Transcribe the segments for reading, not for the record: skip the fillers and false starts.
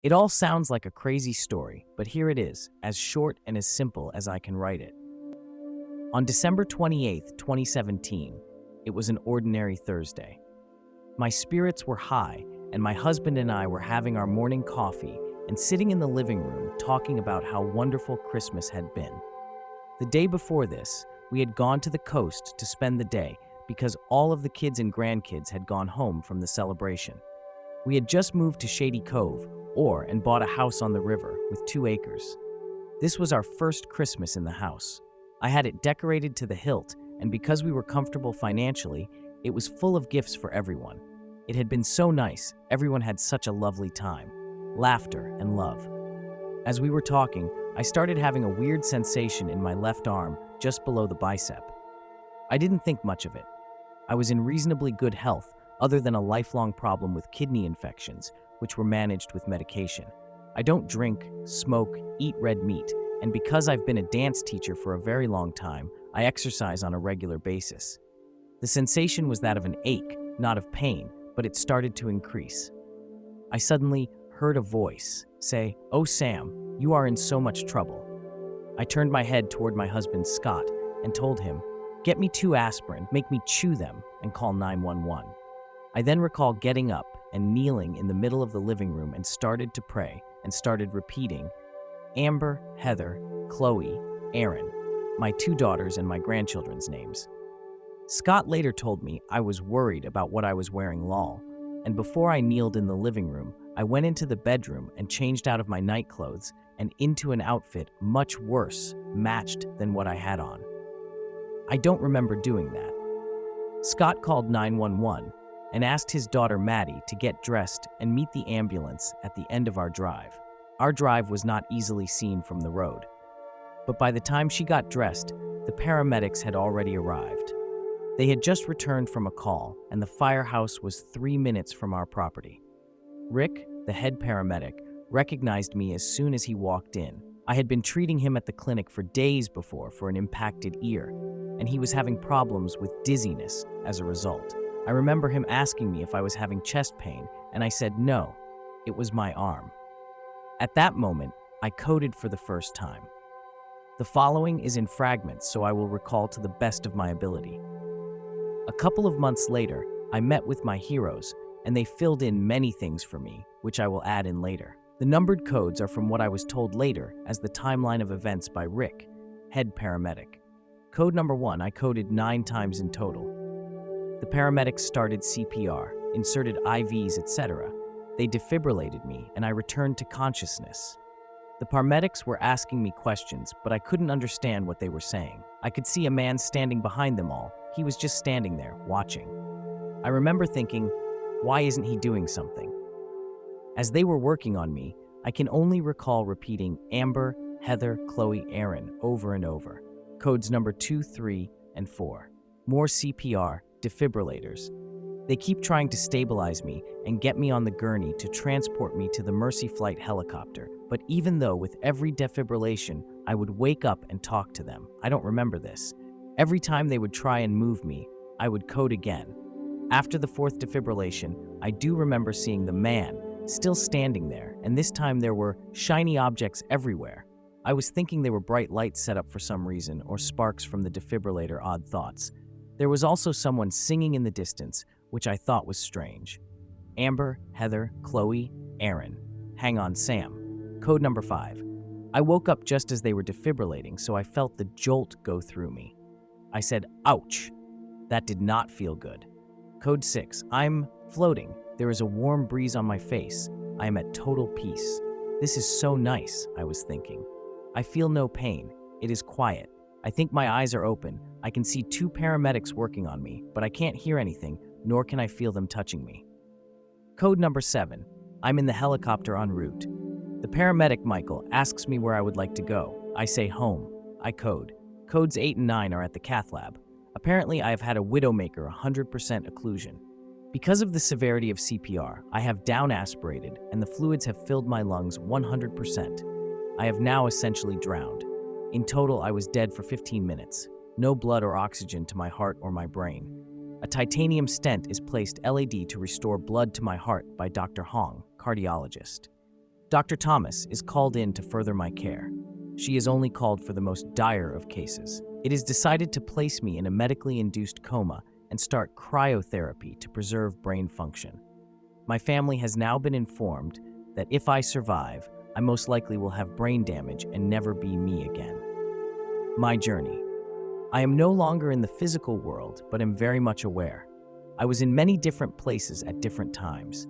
It all sounds like a crazy story, but here it is, as short and as simple as I can write it. On December 28th, 2017, it was an ordinary Thursday. My spirits were high, and my husband and I were having our morning coffee and sitting in the living room talking about how wonderful Christmas had been. The day before this, we had gone to the coast to spend the day because all of the kids and grandkids had gone home from the celebration. We had just moved to Shady Cove, and bought a house on the river with 2 acres. This was our first Christmas in the house. I had it decorated to the hilt, and because we were comfortable financially, it was full of gifts for everyone. It had been so nice, everyone had such a lovely time. Laughter and love. As we were talking, I started having a weird sensation in my left arm, just below the bicep. I didn't think much of it. I was in reasonably good health, other than a lifelong problem with kidney infections, which were managed with medication. I don't drink, smoke, eat red meat, and because I've been a dance teacher for a very long time, I exercise on a regular basis. The sensation was that of an ache, not of pain, but it started to increase. I suddenly heard a voice say, "Oh Sam, you are in so much trouble." I turned my head toward my husband Scott and told him, "Get me 2 aspirin, make me chew them, and call 911. I then recall getting up and kneeling in the middle of the living room and started to pray and started repeating, Amber, Heather, Chloe, Aaron, my 2 daughters and my grandchildren's names. Scott later told me I was worried about what I was wearing lol, and before I kneeled in the living room, I went into the bedroom and changed out of my night clothes and into an outfit much worse matched than what I had on. I don't remember doing that. Scott called 911 and asked his daughter Maddie to get dressed and meet the ambulance at the end of our drive. Our drive was not easily seen from the road. But by the time she got dressed, the paramedics had already arrived. They had just returned from a call, and the firehouse was 3 minutes from our property. Rick, the head paramedic, recognized me as soon as he walked in. I had been treating him at the clinic for days before for an impacted ear, and he was having problems with dizziness as a result. I remember him asking me if I was having chest pain, and I said no, it was my arm. At that moment, I coded for the first time. The following is in fragments, so I will recall to the best of my ability. A couple of months later, I met with my heroes, and they filled in many things for me, which I will add in later. The numbered codes are from what I was told later as the timeline of events by Rick, head paramedic. Code number 1 I coded 9 times in total. The paramedics started CPR, inserted IVs, etc. They defibrillated me, and I returned to consciousness. The paramedics were asking me questions, but I couldn't understand what they were saying. I could see a man standing behind them all. He was just standing there, watching. I remember thinking, why isn't he doing something? As they were working on me, I can only recall repeating Amber, Heather, Chloe, Aaron over and over. Codes number 2, 3, and 4. More CPR, defibrillators. They keep trying to stabilize me and get me on the gurney to transport me to the Mercy Flight helicopter, but even though with every defibrillation, I would wake up and talk to them, I don't remember this. Every time they would try and move me, I would code again. After the 4th defibrillation, I do remember seeing the man still standing there, and this time there were shiny objects everywhere. I was thinking they were bright lights set up for some reason, or sparks from the defibrillator, odd thoughts. There was also someone singing in the distance, which I thought was strange. Amber, Heather, Chloe, Aaron. Hang on, Sam. Code number 5. I woke up just as they were defibrillating, so I felt the jolt go through me. I said, ouch. That did not feel good. Code 6. I'm floating. There is a warm breeze on my face. I am at total peace. This is so nice, I was thinking. I feel no pain. It is quiet. I think my eyes are open. I can see 2 paramedics working on me, but I can't hear anything, nor can I feel them touching me. Code number 7. I'm in the helicopter en route. The paramedic, Michael, asks me where I would like to go. I say home. I code. Codes 8 and 9 are at the cath lab. Apparently, I have had a widowmaker 100% occlusion. Because of the severity of CPR, I have down aspirated, and the fluids have filled my lungs 100%. I have now essentially drowned. In total, I was dead for 15 minutes. No blood or oxygen to my heart or my brain. A titanium stent is placed LED to restore blood to my heart by Dr. Hong, cardiologist. Dr. Thomas is called in to further my care. She is only called for the most dire of cases. It is decided to place me in a medically induced coma and start cryotherapy to preserve brain function. My family has now been informed that if I survive, I most likely will have brain damage and never be me again. My journey. I am no longer in the physical world, but am very much aware. I was in many different places at different times.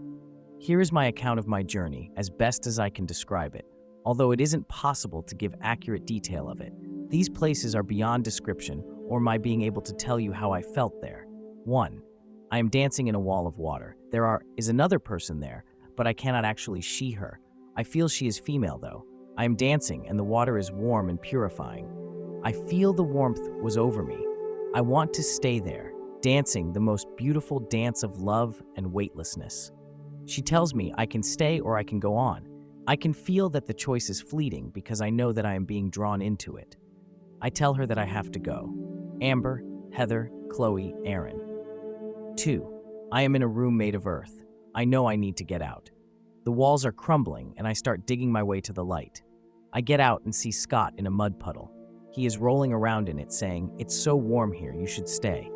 Here is my account of my journey, as best as I can describe it, although it isn't possible to give accurate detail of it. These places are beyond description or my being able to tell you how I felt there. 1. I am dancing in a wall of water. There is another person there, but I cannot actually see her. I feel she is female though. I am dancing and the water is warm and purifying. I feel the warmth was over me. I want to stay there, dancing the most beautiful dance of love and weightlessness. She tells me I can stay or I can go on. I can feel that the choice is fleeting because I know that I am being drawn into it. I tell her that I have to go. Amber, Heather, Chloe, Aaron. 2. I am in a room made of earth. I know I need to get out. The walls are crumbling and I start digging my way to the light. I get out and see Scott in a mud puddle. He is rolling around in it saying, "It's so warm here, you should stay."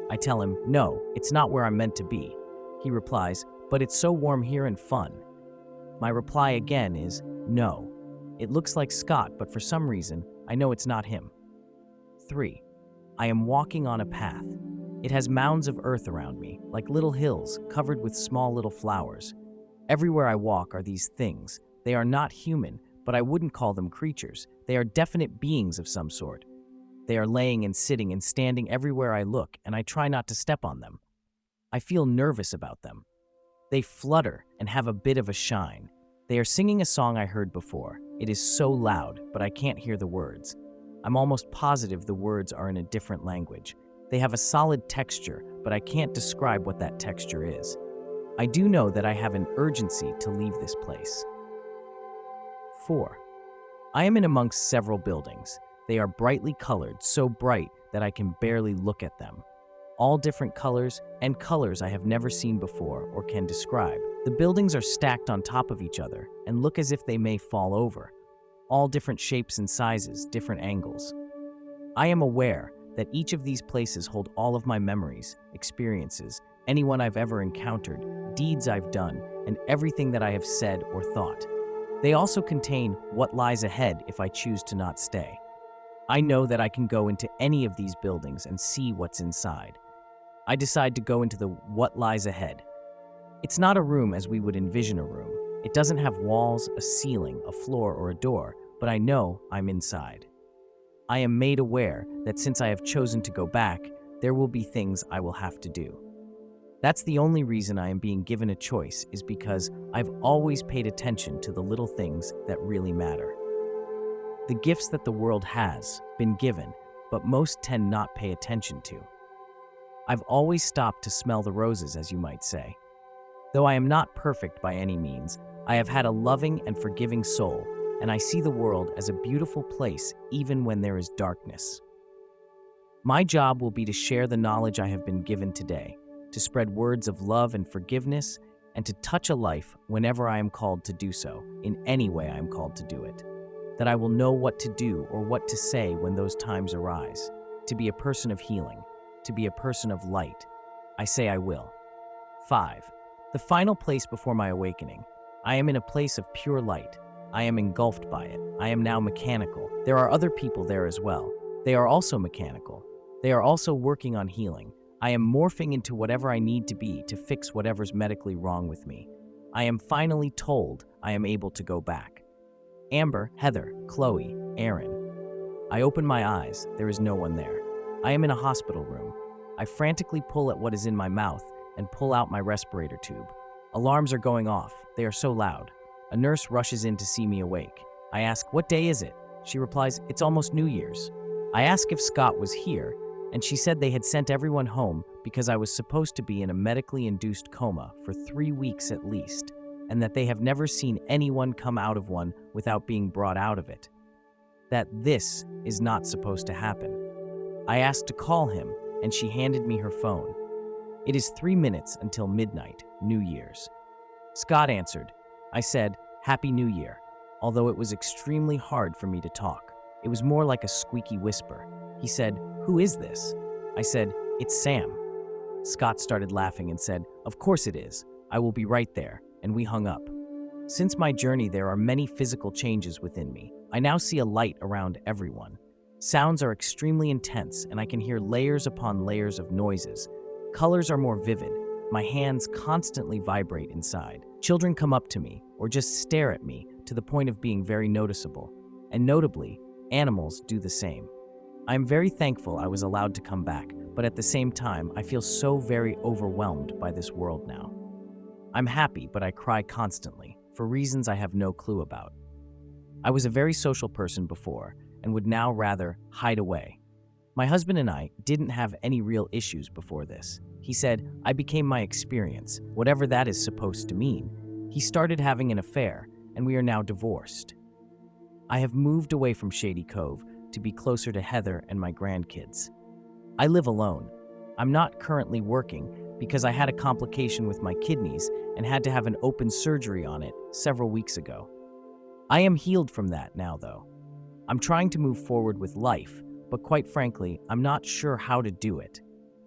I tell him, "No, it's not where I'm meant to be." He replies, "But it's so warm here and fun." My reply again is, "No." It looks like Scott, but for some reason, I know it's not him. 3. I am walking on a path. It has mounds of earth around me, like little hills covered with small little flowers. Everywhere I walk are these things. They are not human, but I wouldn't call them creatures. They are definite beings of some sort. They are laying and sitting and standing everywhere I look, and I try not to step on them. I feel nervous about them. They flutter and have a bit of a shine. They are singing a song I heard before. It is so loud, but I can't hear the words. I'm almost positive the words are in a different language. They have a solid texture, but I can't describe what that texture is. I do know that I have an urgency to leave this place. 4. I am in amongst several buildings. They are brightly colored, so bright that I can barely look at them. All different colors and colors I have never seen before or can describe. The buildings are stacked on top of each other and look as if they may fall over. All different shapes and sizes, different angles. I am aware that each of these places hold all of my memories, experiences, anyone I've ever encountered, deeds I've done, and everything that I have said or thought. They also contain what lies ahead if I choose to not stay. I know that I can go into any of these buildings and see what's inside. I decide to go into the what lies ahead. It's not a room as we would envision a room. It doesn't have walls, a ceiling, a floor, or a door, but I know I'm inside. I am made aware that since I have chosen to go back, there will be things I will have to do. That's the only reason I am being given a choice, is because I've always paid attention to the little things that really matter. The gifts that the world has been given, but most tend not pay attention to. I've always stopped to smell the roses, as you might say. Though I am not perfect by any means, I have had a loving and forgiving soul, and I see the world as a beautiful place even when there is darkness. My job will be to share the knowledge I have been given today, to spread words of love and forgiveness, and to touch a life whenever I am called to do so, in any way I am called to do it. That I will know what to do or what to say when those times arise, to be a person of healing, to be a person of light. I say I will. 5. The final place before my awakening. I am in a place of pure light. I am engulfed by it. I am now mechanical. There are other people there as well. They are also mechanical. They are also working on healing. I am morphing into whatever I need to be to fix whatever's medically wrong with me. I am finally told I am able to go back. Amber, Heather, Chloe, Aaron. I open my eyes. There is no one there. I am in a hospital room. I frantically pull at what is in my mouth and pull out my respirator tube. Alarms are going off. They are so loud. A nurse rushes in to see me awake. I ask, "What day is it?" She replies, "It's almost New Year's." I ask if Scott was here, and she said they had sent everyone home because I was supposed to be in a medically induced coma for 3 weeks at least, and that they have never seen anyone come out of one without being brought out of it. That this is not supposed to happen. I asked to call him, and she handed me her phone. It is 3 minutes until midnight, New Year's. Scott answered. I said, "Happy New Year," although it was extremely hard for me to talk. It was more like a squeaky whisper. He said, "Who is this?" I said, "It's Sam." Scott started laughing and said, "Of course it is. I will be right there," and we hung up. Since my journey, there are many physical changes within me. I now see a light around everyone. Sounds are extremely intense, and I can hear layers upon layers of noises. Colors are more vivid. My hands constantly vibrate inside. Children come up to me or just stare at me to the point of being very noticeable. And notably, animals do the same. I am very thankful I was allowed to come back, but at the same time, I feel so very overwhelmed by this world now. I'm happy, but I cry constantly, for reasons I have no clue about. I was a very social person before, and would now rather hide away. My husband and I didn't have any real issues before this. He said, I became my experience, whatever that is supposed to mean. He started having an affair, and we are now divorced. I have moved away from Shady Cove to be closer to Heather and my grandkids. I live alone. I'm not currently working because I had a complication with my kidneys and had to have an open surgery on it several weeks ago. I am healed from that now, though. I'm trying to move forward with life, but quite frankly, I'm not sure how to do it.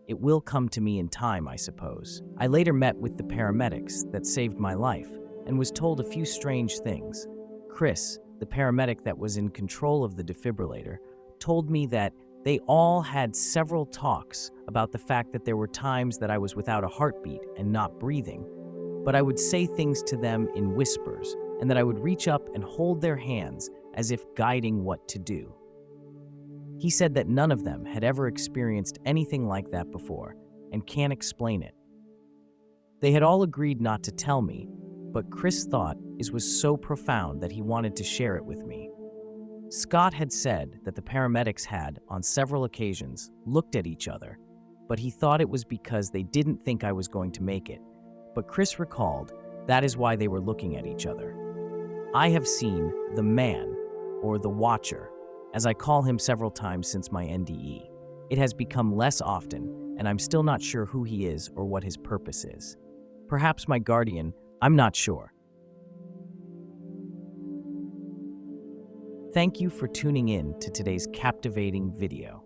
It will come to me in time, I suppose. I later met with the paramedics that saved my life and was told a few strange things. Chris, the paramedic that was in control of the defibrillator, told me that they all had several talks about the fact that there were times that I was without a heartbeat and not breathing, but I would say things to them in whispers, and that I would reach up and hold their hands as if guiding what to do. He said that none of them had ever experienced anything like that before and can't explain it. They had all agreed not to tell me, but Chris thought it was so profound that he wanted to share it with me. Scott had said that the paramedics had, on several occasions, looked at each other, but he thought it was because they didn't think I was going to make it. But Chris recalled that is why they were looking at each other. I have seen the man, or the watcher, as I call him several times since my NDE. It has become less often, and I'm still not sure who he is or what his purpose is. Perhaps my guardian, I'm not sure. Thank you for tuning in to today's captivating video.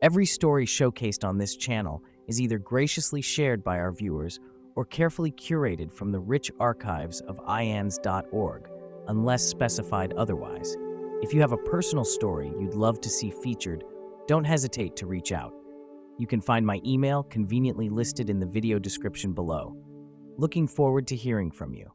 Every story showcased on this channel is either graciously shared by our viewers or carefully curated from the rich archives of ians.org, unless specified otherwise. If you have a personal story you'd love to see featured, don't hesitate to reach out. You can find my email conveniently listed in the video description below. Looking forward to hearing from you.